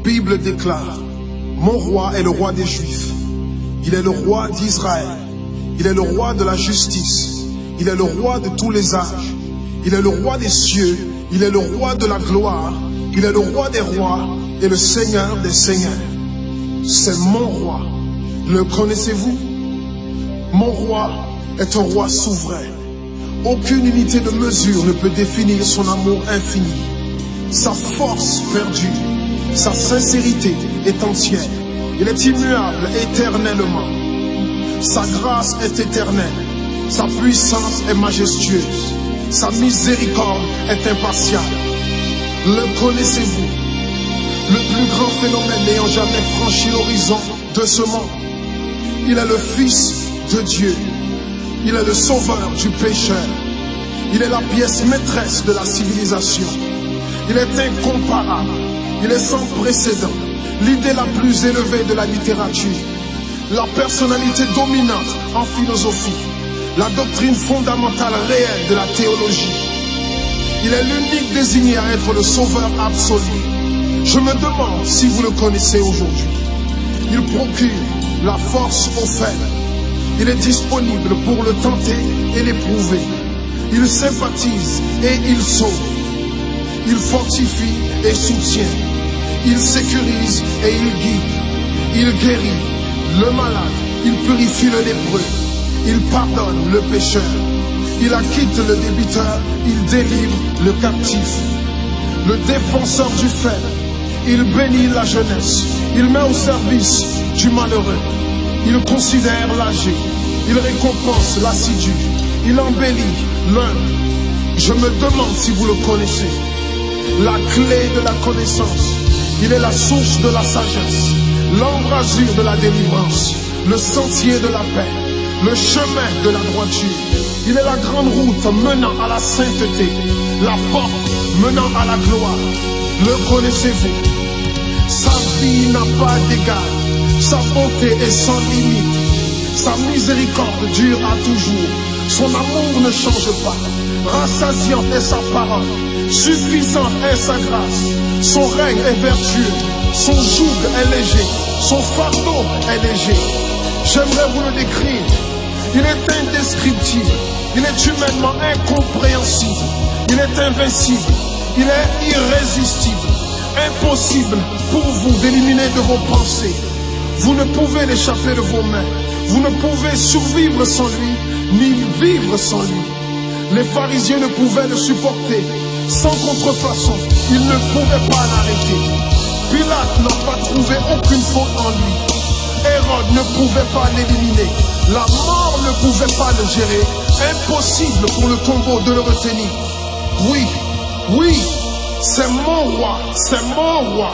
Bible déclare, mon roi est le roi des Juifs. Il est le roi d'Israël. Il est le roi de la justice. Il est le roi de tous les âges. Il est le roi des cieux. Il est le roi de la gloire. Il est le roi des rois et le Seigneur des seigneurs. C'est mon roi. Le connaissez-vous? Mon roi est un roi souverain. Aucune unité de mesure ne peut définir son amour infini. Sa force perdue, sa sincérité est entière. Il est immuable éternellement. Sa grâce est éternelle. Sa puissance est majestueuse. Sa miséricorde est impartiale. Le connaissez-vous? Le plus grand phénomène n'ayant jamais franchi l'horizon de ce monde. Il est le Fils de Dieu. Il est le sauveur du pécheur. Il est la pièce maîtresse de la civilisation. Il est incomparable. Il est sans précédent. L'idée la plus élevée de la littérature. La personnalité dominante en philosophie. La doctrine fondamentale réelle de la théologie. Il est l'unique désigné à être le sauveur absolu. Je me demande si vous le connaissez aujourd'hui. Il procure la force aux faibles. Il est disponible pour le tenter et l'éprouver. Il sympathise et il sauve. Il fortifie et soutient. Il sécurise et il guide. Il guérit le malade. Il purifie le lépreux. Il pardonne le pécheur. Il acquitte le débiteur. Il délivre le captif. Le défenseur du faible. Il bénit la jeunesse. Il met au service du malheureux. Il considère l'âgé. Il récompense l'assidu. Il embellit l'humble. Je me demande si vous le connaissez. La clé de la connaissance. Il est la source de la sagesse. L'embrasure de la délivrance. Le sentier de la paix. Le chemin de la droiture. Il est la grande route menant à la sainteté. La porte menant à la gloire. Le connaissez-vous? Sa vie n'a pas d'égal. Sa bonté est sans limite. Sa miséricorde dure à toujours. Son amour ne change pas. Rassasiante est sa parole. Suffisante est sa grâce. Son règne est vertueux. Son joug est léger. Son fardeau est léger. J'aimerais vous le décrire. Il est indescriptible. Il est humainement incompréhensible. Il est invincible. Il est irrésistible. Impossible pour vous d'éliminer de vos pensées. Vous ne pouvez l'échapper de vos mains. Vous ne pouvez survivre sans lui, ni vivre sans lui. Les pharisiens ne pouvaient le supporter. Sans contrefaçon, ils ne pouvaient pas l'arrêter. Pilate n'a pas trouvé aucune faute en lui. Hérode ne pouvait pas l'éliminer. La mort ne pouvait pas le gérer. Impossible pour le tombeau de le retenir. Oui, oui, c'est mon roi, c'est mon roi.